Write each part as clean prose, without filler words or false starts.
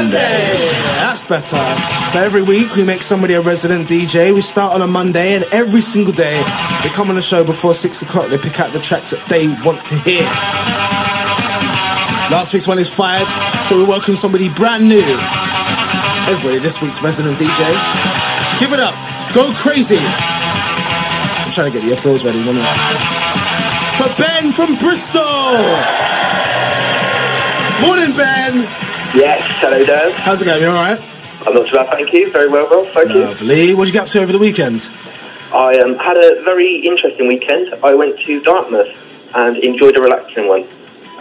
Monday. That's better. So every week we make somebody a resident DJ. We start on a Monday, and every single day they come on the show before 6 o'clock. They pick out the tracks that they want to hear. Last week's one is fired, so we welcome somebody brand new. Everybody, this week's resident DJ. Give it up. Go crazy. I'm trying to get the applause ready. 1 minute. For Ben from Bristol. Morning, Ben. Yes, hello, Dan. How's it going? You all right? I'm not too bad, thank you. Very well, Rob. Thank you. Lovely. What did you get up to over the weekend? I had a very interesting weekend. I went to Dartmouth and enjoyed a relaxing one.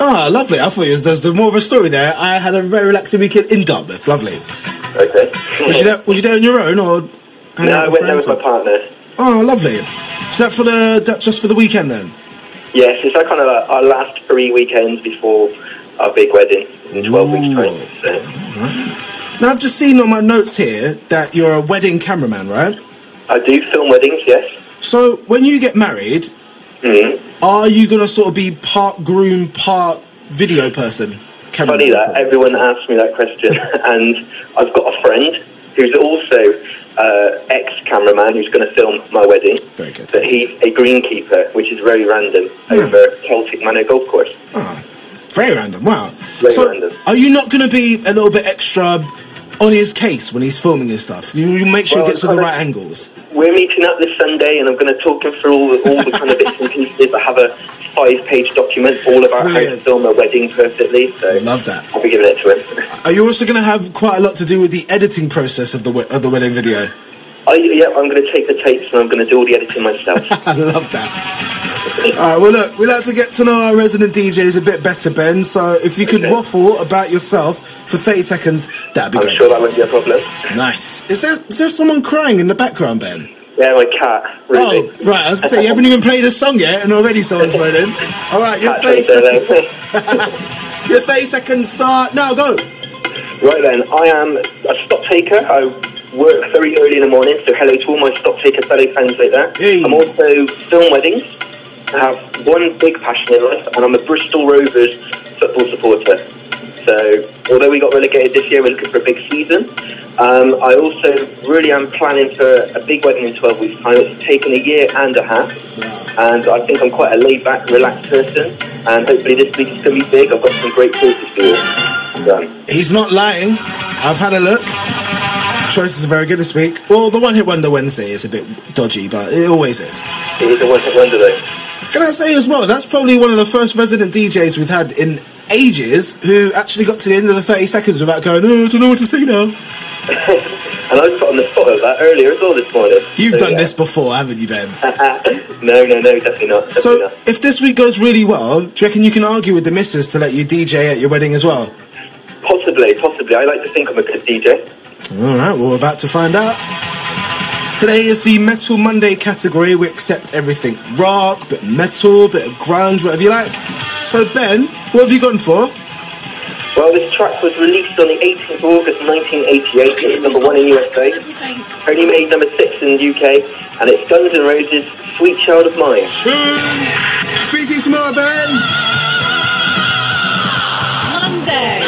Oh, lovely. I thought there was more of a story there. I had a very relaxing weekend in Dartmouth. Lovely. Okay. Was you there on your own, or? No, I went there with my partner. Oh, lovely. Is that just for the weekend then? Yes, it's like kind of our last 3 weekends before our big wedding in 12 weeks' time. So. Now, I've just seen on my notes here that you're a wedding cameraman, right? I do film weddings, yes. So, when you get married, are you going to sort of be part groom, part video person? Funny that, everyone asks me that question. And I've got a friend who's also ex-cameraman who's going to film my wedding. Very good. But he's a greenkeeper, which is very random, over Celtic Manor Golf Course. Oh, very random, wow. Very random. Are you not going to be a little bit extra on his case when he's filming his stuff? You make sure he gets all the right angles. We're meeting up this Sunday, and I'm going to talk him through all the kind of bits and pieces. I have a 5-page document all about how to film a wedding perfectly. So love that. I'll be giving it to him. Are you also going to have quite a lot to do with the editing process of the wedding video? Yeah, I'm going to take the tapes and I'm going to do all the editing myself. I love that. Alright, well look, we'd like to get to know our resident DJs a bit better, Ben, so if you could waffle about yourself for 30 seconds, that'd be great. I'm sure that won't be a problem. Nice. Is there someone crying in the background, Ben? Yeah, my cat, Ruby. Oh, right, I was going to say, you haven't even played a song yet and already someone's moaning. Alright, your 30 seconds. Your 30 seconds start, now go. Right then, I am a stock taker. I work very early in the morning, so hello to all my stock taker fellow fans like that. Hey. I'm also film weddings. I have one big passion in life, and I'm a Bristol Rovers football supporter. So, although we got relegated this year, we're looking for a big season. I also really am planning for a big wedding in 12 weeks' time. It's taken a year and a half, and I think I'm quite a laid-back, relaxed person, and hopefully this week is going to be big. I've got some great choices for you. He's not lying. I've had a look. Choices are very good this week. Well, the One Hit Wonder Wednesday is a bit dodgy, but it always is. It is a One Hit Wonder, though. Can I say as well, that's probably one of the first resident DJs we've had in ages who actually got to the end of the 30 seconds without going, oh, I don't know what to say now. And I was put on the spot of that earlier as well this morning. You've done this before, haven't you, Ben? No, definitely not. If this week goes really well, do you reckon you can argue with the missus to let you DJ at your wedding as well? Possibly. I like to think I'm a good DJ. Alright, well, we're about to find out. Today is the Metal Monday category. We accept everything. Rock, bit of metal, bit of grunge, whatever you like. So, Ben, what have you gone for? Well, this track was released on the 18th of August 1988. It's number 1 in USA. Only made number 6 in the UK. And it's Guns N' Roses' Sweet Child of Mine. Speak to you tomorrow, Ben. Monday.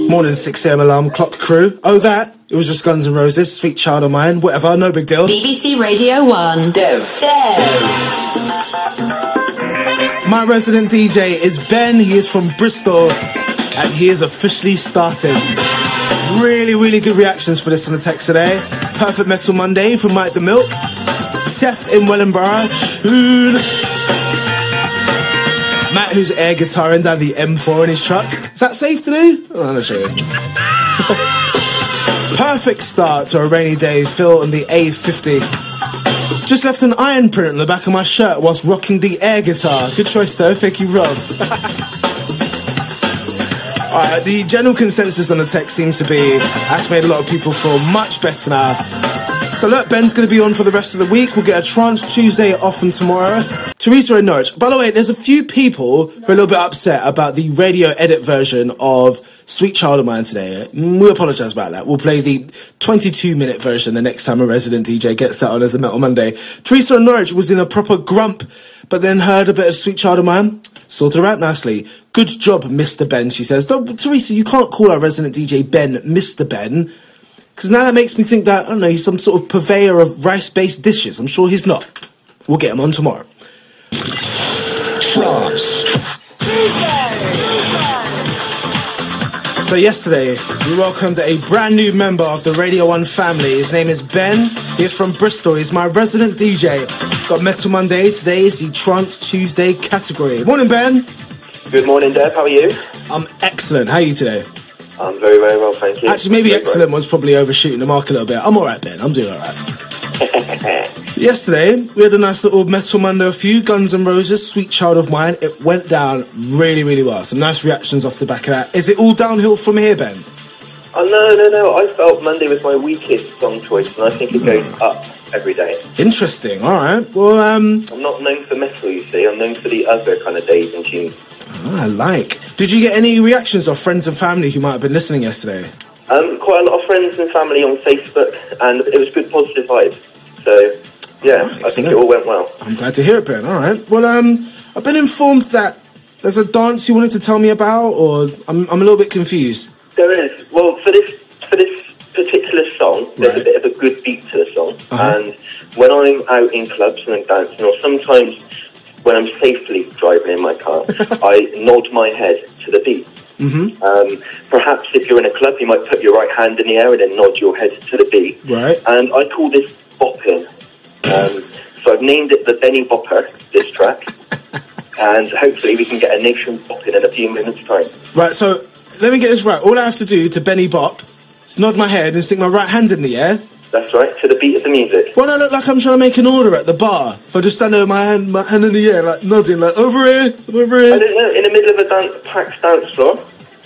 Morning 6 a.m. alarm clock crew. Oh, that? It was just Guns N' Roses, Sweet Child of Mine, whatever, no big deal. BBC Radio 1. Dev. My resident DJ is Ben. He is from Bristol, and he is officially started. Really, really good reactions for this on the text today. Perfect Metal Monday from Mike the Milk. Seth in Wellingborough. Tune. Matt, who's air guitaring down the M4 in his truck. Is that safe to do? Oh, I'm not sure it is. Perfect start to a rainy day. Phil on the A50. Just left an iron print on the back of my shirt whilst rocking the air guitar. Good choice, though. Thank you, Rob. Alright, the general consensus on the text seems to be that's made a lot of people feel much better now. So look, Ben's going to be on for the rest of the week. We'll get a Trance Tuesday off and tomorrow. Teresa in Norwich. By the way, there's a few people who are a little bit upset about the radio edit version of Sweet Child of Mine today. We apologise about that. We'll play the 22-minute version the next time a resident DJ gets that on as a Metal Monday. Teresa in Norwich was in a proper grump, but then heard a bit of Sweet Child of Mine. Sorted her out nicely. Good job, Mr. Ben, she says. No, Teresa, you can't call our resident DJ Ben Mr. Ben. Because now that makes me think that, I don't know, he's some sort of purveyor of rice-based dishes. I'm sure he's not. We'll get him on tomorrow. Trance Tuesday. So yesterday, we welcomed a brand new member of the Radio 1 family. His name is Ben. He's from Bristol. He's my resident DJ. Got Metal Monday. Today is the Trance Tuesday category. Morning, Ben. Good morning, Dev. How are you? I'm excellent. How are you today? I'm very, very well, thank you. Actually, maybe excellent was probably overshooting the mark a little bit. I'm alright, Ben. I'm doing alright. Yesterday, we had a nice little Metal Monday, a few Guns N' Roses, Sweet Child of Mine. It went down really, really well. Some nice reactions off the back of that. Is it all downhill from here, Ben? Oh, no. I felt Monday was my weakest song choice, and I think it goes up every day. Interesting. Alright. Well, I'm not known for metal, you see. I'm known for the other kind of days and tunes. I like. Did you get any reactions of friends and family who might have been listening yesterday? Quite a lot of friends and family on Facebook, and it was good positive vibes. So, yeah, I think it all went well. I'm glad to hear it, Ben. All right. Well, I've been informed that there's a dance you wanted to tell me about, or I'm a little bit confused. There is. Well, for this particular song, there's a bit of a good beat to the song, and when I'm out in clubs and I'm dancing, or sometimes when I'm safely driving in my car, I nod my head to the beat. Perhaps if you're in a club, you might put your right hand in the air and then nod your head to the beat. Right. And I call this bopping. So I've named it the Benny Bopper, this track. And hopefully we can get a nation bopping in a few minutes' time. Right, so let me get this right. All I have to do to Benny Bop is nod my head and stick my right hand in the air. That's right, to the beat of the music. Well, I look like I'm trying to make an order at the bar. If I just stand over my hand in the air, like nodding, like over here, over here. I don't know, in the middle of a packed dance floor,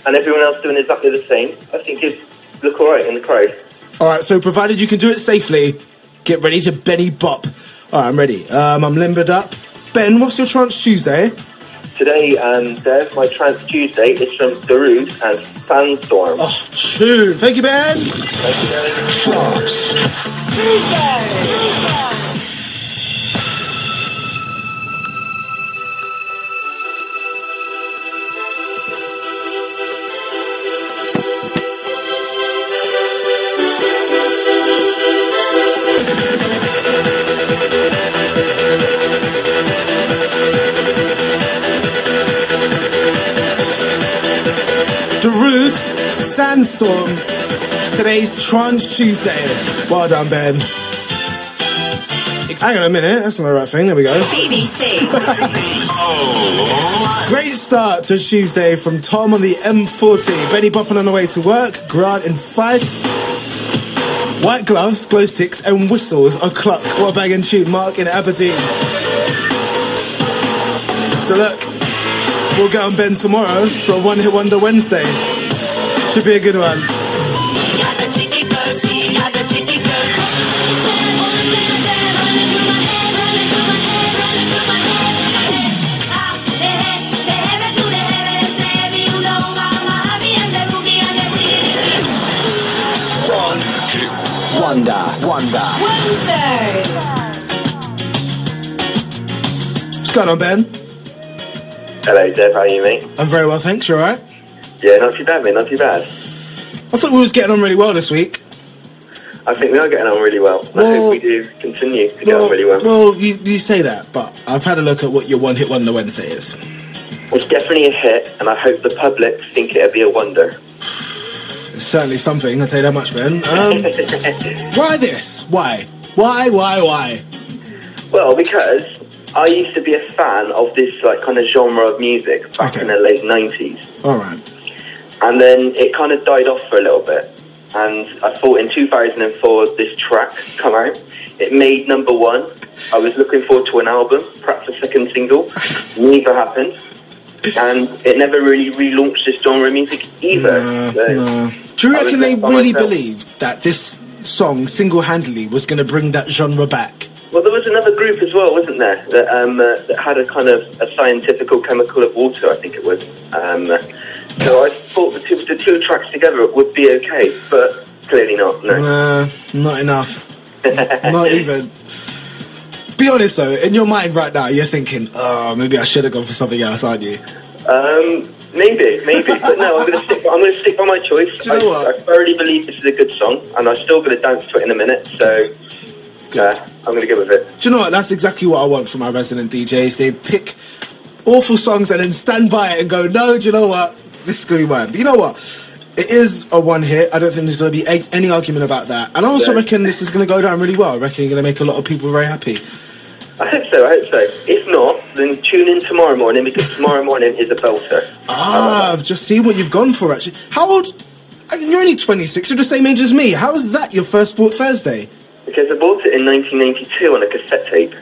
and everyone else doing exactly the same, I think it'd look alright in the crowd. Alright, so provided you can do it safely, get ready to Benny Bop. Alright, I'm ready. I'm limbered up. Ben, what's your Trance Tuesday? Today, Dev, my Trance Tuesday is from Darude and Sandstorm. Oh, tune. Thank you, Ben. Thank you, Ben. Trance Tuesday. Darude, Sandstorm, today's Trance Tuesday. Well done, Ben. Hang on a minute, that's not the right thing, there we go. BBC. Great start to Tuesday from Tom on the M40. Benny bopping on the way to work, Grant in Fife. White gloves, glow sticks and whistles are Cluck. What a banging tune, Mark in Aberdeen. So look, we'll get on Ben tomorrow for a One Hit Wonder Wednesday. Should be a good one. Wonder Wednesday. What's going on, Ben? Hello, Dev, how are you, mate? I'm very well, thanks. You alright? Yeah, not too bad, mate, not too bad. I thought we was getting on really well this week. I think we are getting on really well. I hope we do continue to get on really well. Well, you say that, but I've had a look at what your One Hit Wonder Wednesday is. It's definitely a hit, and I hope the public think it'll be a wonder. It's certainly something, I'll tell you that much, Ben. Why this? Why? Why? Well, because I used to be a fan of this kind of genre of music back in the late 90s. Alright. And then it kind of died off for a little bit. And I thought in 2004 this track come out. It made #1. I was looking forward to an album, perhaps a second single. Neither happened. And it never really relaunched this genre of music either. No. Do you reckon they really believed that this song single-handedly was going to bring that genre back? Well, there was another group as well, wasn't there, that had a kind of a scientifical chemical of water, I think it was. So I thought the two tracks together would be okay, but clearly not, no. Not enough. Not even. Be honest though, in your mind right now, you're thinking, oh, maybe I should have gone for something else, aren't you? Maybe, but no, I'm going to stick by my choice. Do you know what? I thoroughly believe this is a good song, and I'm still going to dance to it in a minute, so I'm going to go with it. Do you know what? That's exactly what I want from my resident DJs. They pick awful songs and then stand by it and go, no, do you know what? This is going to be mine. But you know what? It is a one hit. I don't think there's going to be any argument about that. And I also reckon this is going to go down really well. I reckon you're going to make a lot of people very happy. I hope so. If not, then tune in tomorrow morning, because tomorrow morning is a belter. I've just seen what you've gone for, actually. How old? You're only 26. You're the same age as me. How is that your first Sport Thursday? Because I bought it in 1992 on a cassette tape.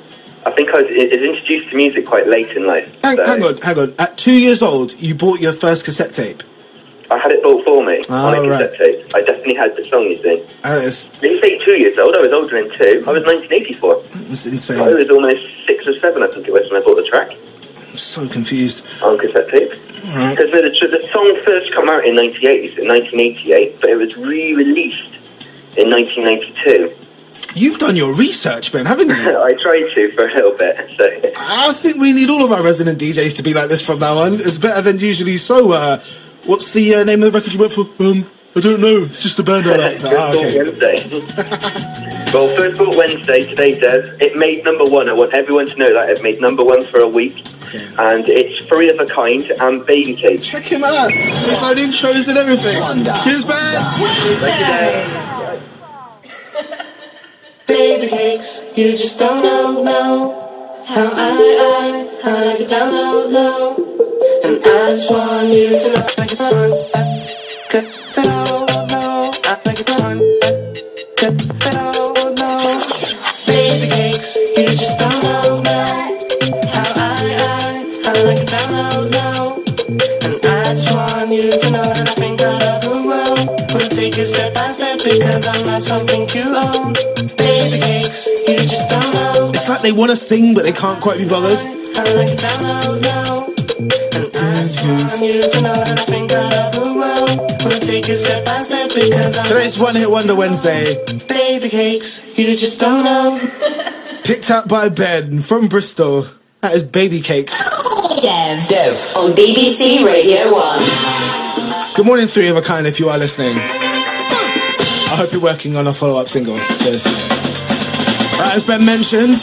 I think I was introduced to music quite late in life. Hang on. At 2 years old, you bought your first cassette tape? I had it bought for me on a cassette tape. I definitely had the song, you see. When you say 2 years old, I was older than 2. I was 1984. That's insane. I was almost 6 or 7, I think it was, when I bought the track. I'm so confused. On cassette tape. Because the song first came out in 1988, but it was re-released in 1992. You've done your research, Ben, haven't you? I tried to for a little bit. So I think we need all of our resident DJs to be like this from now on. It's better than usually. So, what's the name of the record you went for? I don't know. It's just a band I like. Wednesday. Well, First Thought Wednesday today, Dev. It made #1. I want everyone to know that it made #1 for a week. Okay. And it's Three of a Kind and Baby Cake. Check him out. His own intros and everything. Cheers, Ben. Baby cakes, you just don't know how I like it down low. And I just want you to know, like it's fun. To know, I like it fun. No. Baby cakes, you just don't know how I like it down low. And I just want you to know that I think I love the world. We'll take it step by step because I'm not something you own. Baby cakes, you just don't know. It's like they want to sing but they can't quite be bothered. I like it down low. And I just want you to know that I think I love the world. We'll take it step by step because I'm Today's One Hit Wonder Wednesday. Baby cakes, you just don't know. Picked up by Ben from Bristol. That is Baby Cakes. Dev on BBC Radio 1. Good morning, Three of a Kind, if you are listening. I hope you're working on a follow-up single. Cheers. As Ben mentioned,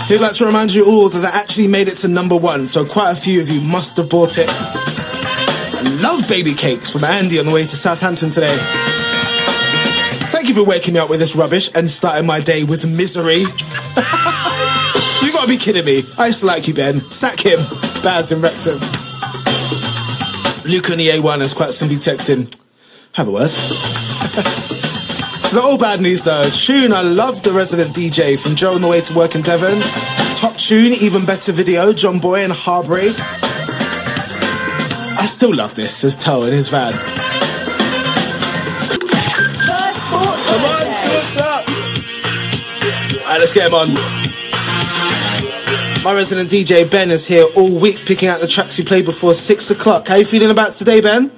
he'd like to remind you all that they actually made it to #1, so quite a few of you must have bought it. I love Baby Cakes from Andy on the way to Southampton today. Thank you for waking me up with this rubbish and starting my day with misery. You gotta be kidding me. I used to like you, Ben. Sack him. Baz in Wrexham. Luke on the A1 is quite simply texting, have a word. It's not all bad news though. Tune, I love the resident DJ from Joe on the way to work in Devon. Top tune, even better video, John Boy and Harbury. I still love this, says Toe in his van. Alright, let's get him on. My resident DJ Ben is here all week picking out the tracks you played before 6 o'clock. How are you feeling about today, Ben?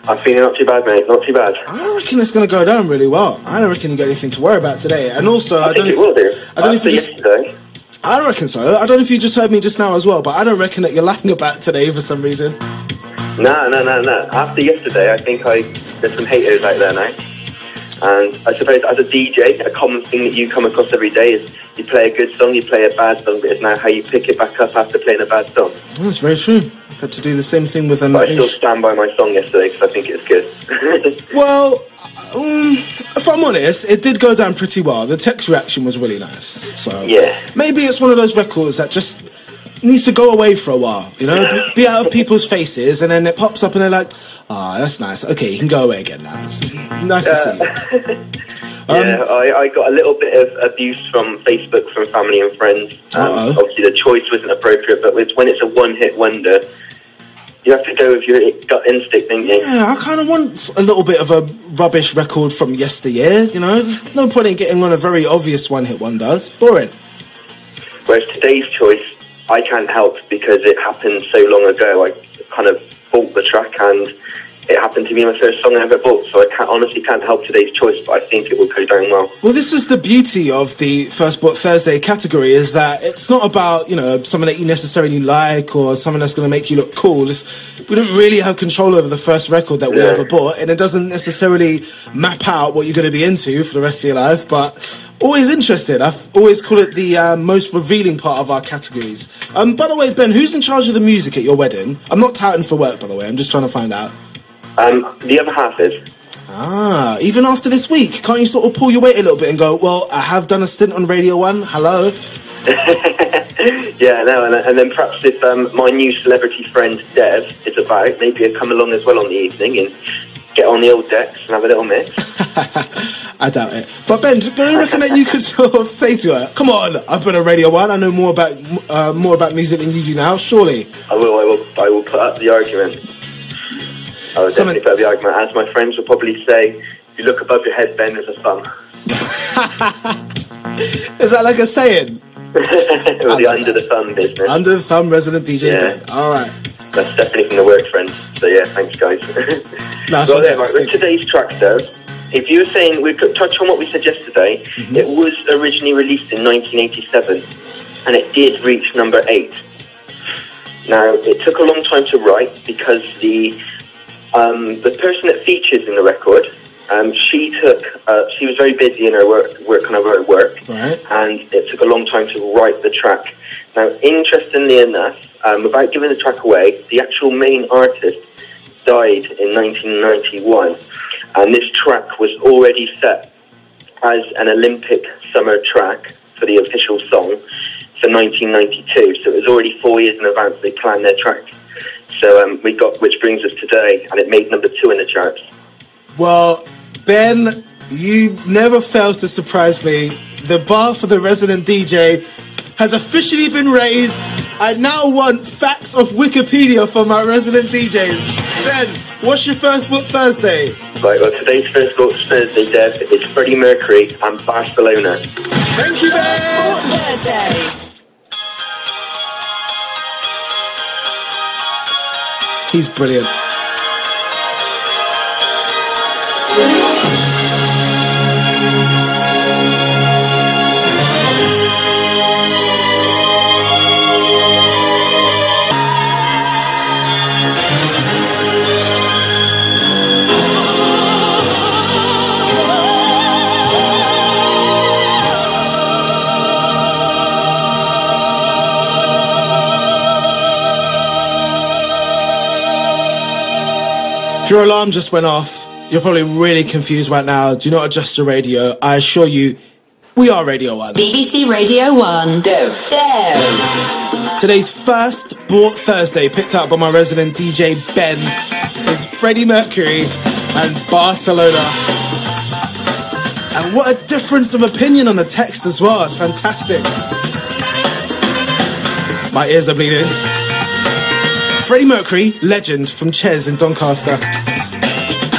I'm feeling not too bad, mate. Not too bad. I reckon it's going to go down really well. I don't reckon you got anything to worry about today. And also, I think it will do. I don't know if you just. Yesterday. I don't reckon so. I don't know if you just heard me just now as well, but I don't reckon that you're lying about today for some reason. No. After yesterday, I think there's some haters out there now. And I suppose as a DJ, a common thing that you come across every day is you play a good song, you play a bad song, but it's now how you pick it back up after playing a bad song. Oh, that's very true. I've had to do the same thing with But I still stand by my song yesterday because I think it's good. Well, if I'm honest, it did go down pretty well. The text reaction was really nice. So yeah, maybe it's one of those records that just needs to go away for a while, you know, be out of people's faces, and then it pops up and they're like, that's nice. Okay, you can go away again now. Nice to see you. Yeah, I got a little bit of abuse from Facebook from family and friends. Obviously the choice wasn't appropriate, but when it's a one-hit wonder, You have to go with your gut instinct, don't you? Yeah, I kind of want a little bit of a rubbish record from yesteryear, you know? There's no point in getting on a very obvious one-hit wonders. Boring. Whereas today's choice, I can't help because it happened so long ago. I kind of bought the track and it happened to be my first song I ever bought, so I honestly can't help today's choice, but I think it will go down well. Well, this is the beauty of the First Bought Thursday category, is that it's not about, you know, something that you necessarily like or something that's going to make you look cool. We don't really have control over the first record that we ever bought, and it doesn't necessarily map out what you're going to be into for the rest of your life, but always interested. I always call it the most revealing part of our categories. By the way, Ben, who's in charge of the music at your wedding? I'm not touting for work, by the way. I'm just trying to find out. The other half is. Even after this week, can't you sort of pull your weight a little bit and go, well, I have done a stint on Radio 1, hello? Yeah, no, and then perhaps if my new celebrity friend Dev is about, maybe he'll come along as well on the evening and get on the old decks and have a little mix. I doubt it. But Ben, do you reckon that you could sort of say to her, come on, I've been on Radio 1, I know more about music than you do now, surely? I will put up the argument. I would definitely put up the argument. As my friends will probably say, if you look above your head, Ben, there's a thumb. Is that like a saying? Or the under the thumb business. Under the thumb resident DJ Ben. Alright. That's definitely from the work friends. So yeah, thanks guys. Well then, right, with today's track though, if you were saying, we could touch on what we said yesterday, it was originally released in 1987 and it did reach number 8. Now, it took a long time to write because the person that features in the record, she was very busy in her work, right. And it took a long time to write the track. Now, interestingly enough, without giving the track away, the actual main artist died in 1991, and this track was already set as an Olympic summer track for the official song for 1992, so it was already 4 years in advance they planned their track. So which brings us today, and it made number 2 in the charts. Well, Ben, you never fail to surprise me. The bar for the resident DJ has officially been raised. I now want facts of Wikipedia for my resident DJs. Ben, what's your First Book Thursday? Right, well, today's First Book Thursday, Dev, is Freddie Mercury and Barcelona. Thank you, Ben! Thursday. He's brilliant. If your alarm just went off, you're probably really confused right now. Do not adjust your radio. I assure you, we are Radio 1. BBC Radio 1. Dev. Today's First Bought Thursday, picked up by my resident DJ Ben, is Freddie Mercury and Barcelona. And what a difference of opinion on the text as well. It's fantastic. My ears are bleeding. Freddie Mercury, legend from Ches in Doncaster.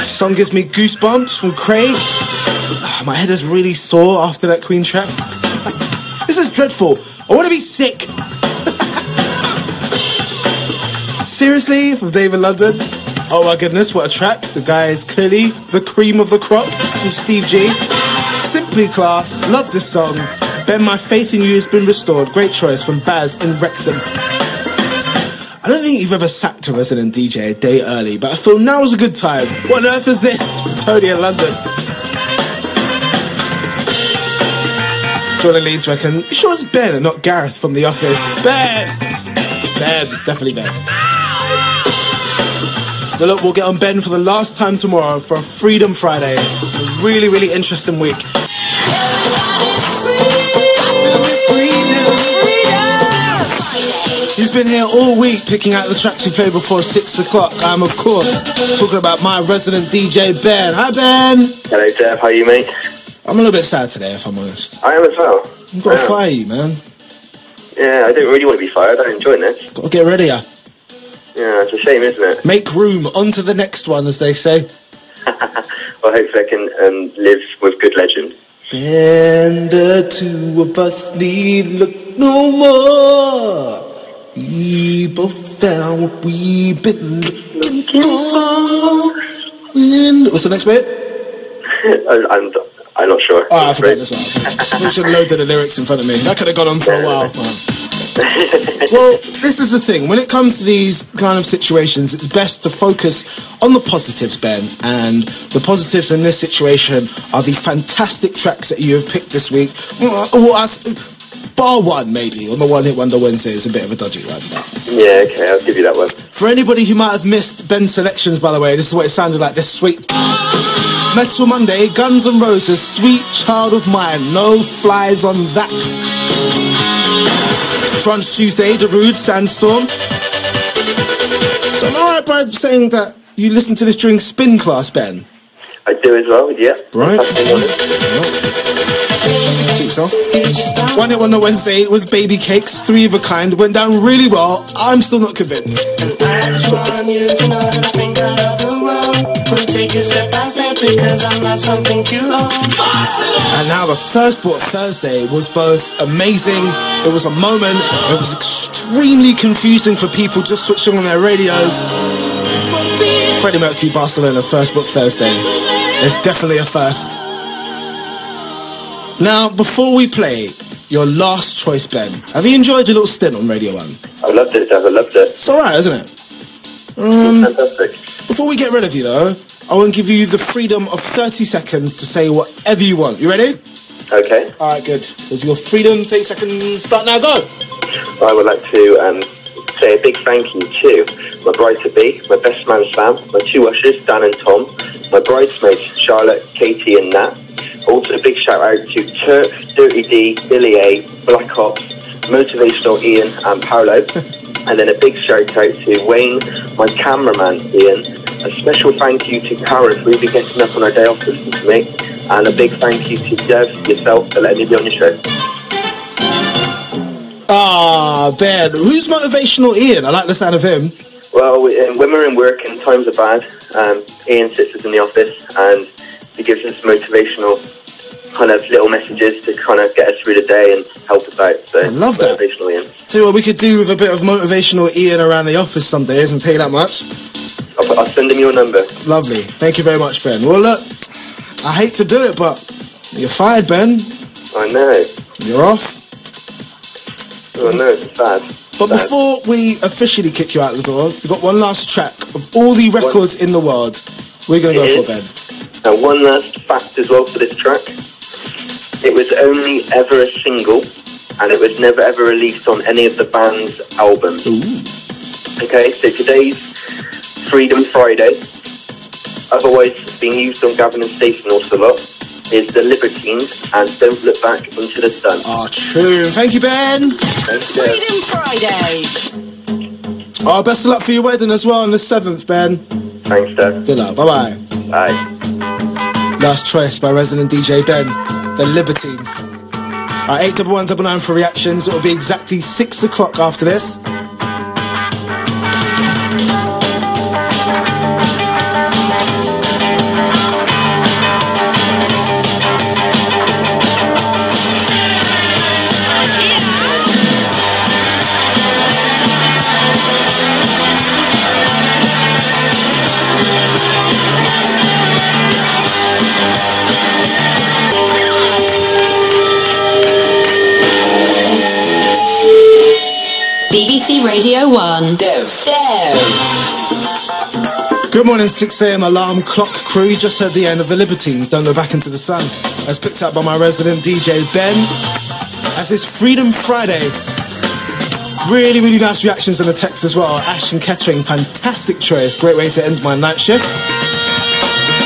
Song gives me goosebumps from Craig. Oh, my head is really sore after that Queen track. This is dreadful. I want to be sick. Seriously, from David London. Oh my goodness, what a track. The guy is clearly the cream of the crop from Steve G. Simply class. Love this song. Ben, my faith in you has been restored. Great choice from Baz in Wrexham. I don't think you've ever sacked a resident DJ a day early, but I feel now is a good time. What on earth is this? From Tony in London. John and Leeds reckon, you sure it's Ben and not Gareth from The Office? Ben! Ben, it's definitely Ben. So look, we'll get on Ben for the last time tomorrow for a Freedom Friday. A really, really interesting week. He's been here all week picking out the tracks we played before 6 o'clock. I'm, of course, talking about my resident DJ, Ben. Hi, Ben. Hello, Dev. How are you, mate? I'm a little bit sad today, if I'm honest. I am as well. I've got to fire you, man. Yeah, I don't really want to be fired. I'm enjoying this. Got to get rid of you. Yeah, it's a shame, isn't it? Make room, on to the next one, as they say. Well, hopefully I can live with good legend. And the two of us need look no more. We both found what we've been looking for. What's the next bit? I'm not sure. Oh, I forgot this one. I should have loaded the lyrics in front of me. That could have gone on for a while. Well, this is the thing. When it comes to these kind of situations, it's best to focus on the positives, Ben. And the positives in this situation are the fantastic tracks that you have picked this week. Bar one, maybe, on the One Hit Wonder Wednesday is a bit of a dodgy one. But Yeah, okay, I'll give you that one. for anybody who might have missed Ben's selections, by the way, this is what it sounded like this week. Metal Monday, Guns N' Roses, Sweet Child of Mine, no flies on that. Trance Tuesday, The Rude, Sandstorm. So am I right by saying that you listen to this during spin class, Ben? I do as well, yeah. Right. Suits so. One Hit Wonder Wednesday was Baby Cakes, 3 of a Kind, went down really well. I'm still not convinced. And I just want you to know that I think I love the world. We'll take it step by step because I'm not something you own. And now the First Book Thursday was both amazing, it was a moment, it was extremely confusing for people just switching on their radios. Freddie Mercury Barcelona First Book Thursday is definitely a first. Now, before we play your last choice, Ben, have you enjoyed your little stint on Radio 1? I loved it, Dev, I loved it. It's alright, isn't it? Fantastic. Before we get rid of you, though, I want to give you the freedom of 30 seconds to say whatever you want. You ready? Okay. Alright, good. There's your freedom, 30 seconds, start now, go! I would like to say a big thank you to my bride-to-be, my best man Sam, my 2 ushers, Dan and Tom, my bridesmaids, Charlotte, Katie and Nat. Also a big shout out to Turk, Dirty D, Billy A, Black Ops, Motivational Ian and Paolo. And then a big shout out to Wayne, my cameraman Ian. A special thank you to Karen for even getting up on her day off to listen to me. And a big thank you to Dev, yourself, for letting me be on the show. Ah, Ben, who's Motivational Ian? I like the sound of him. Well, when we're in work and times are bad, Ian sits us in the office and he gives us motivational kind of little messages to kind of get us through the day and help us out. So, I love that. Motivational Ian. Tell you what we could do with a bit of Motivational Ian around the office some days, and tell you that much. I'll send him your number. Lovely. Thank you very much, Ben. Well, look, I hate to do it, but you're fired, Ben. I know. You're off. Oh no, it's sad. But before we officially kick you out the door, we've got one last track of all the records in the world. We're going to go for, Ben. And one last fact as well for this track. It was only ever a single, and it was never ever released on any of the band's albums. Ooh. Okay, so today's Freedom Friday, otherwise being used on Gavin and Stacey also a lot, is The Libertines and Don't Look Back Into the Sun. Ah, true. Thank you, Ben. Thank you, Dave. Freedom Friday. Oh, best of luck for your wedding as well on the 7th, Ben. Thanks, Dave. Good luck. Bye-bye. Bye. Last choice by resident DJ Ben, The Libertines. 81199 for reactions. It will be exactly 6 o'clock after this. BBC Radio 1. Dev. Good morning, 6 a.m. alarm clock crew. You just heard the end of The Libertines, Don't Look Back Into the Sun, as picked up by my resident DJ Ben, as it's Freedom Friday. Really, really nice reactions on the text as well. Ashton Kettering, fantastic choice. Great way to end my night shift.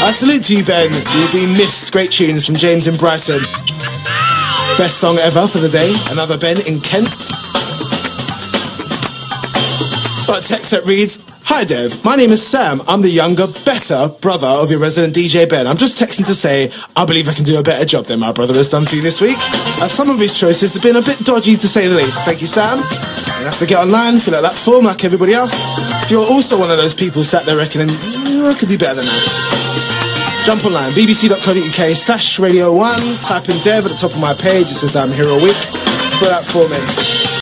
I salute to you, Ben. You'll be missed. Great tunes from James in Brighton. Best song ever for the day. Another Ben in Kent. But text that reads, "Hi Dev, my name is Sam. I'm the younger, better brother of your resident DJ Ben. I'm just texting to say I believe I can do a better job than my brother has done for you this week. Some of his choices have been a bit dodgy to say the least. Thank you, Sam. You have to get online, fill out that form like everybody else. If you're also one of those people sat there reckoning, I could do better than that, jump online, bbc.co.uk/radio1, type in Dev at the top of my page. It says I'm here all week. Fill that form in."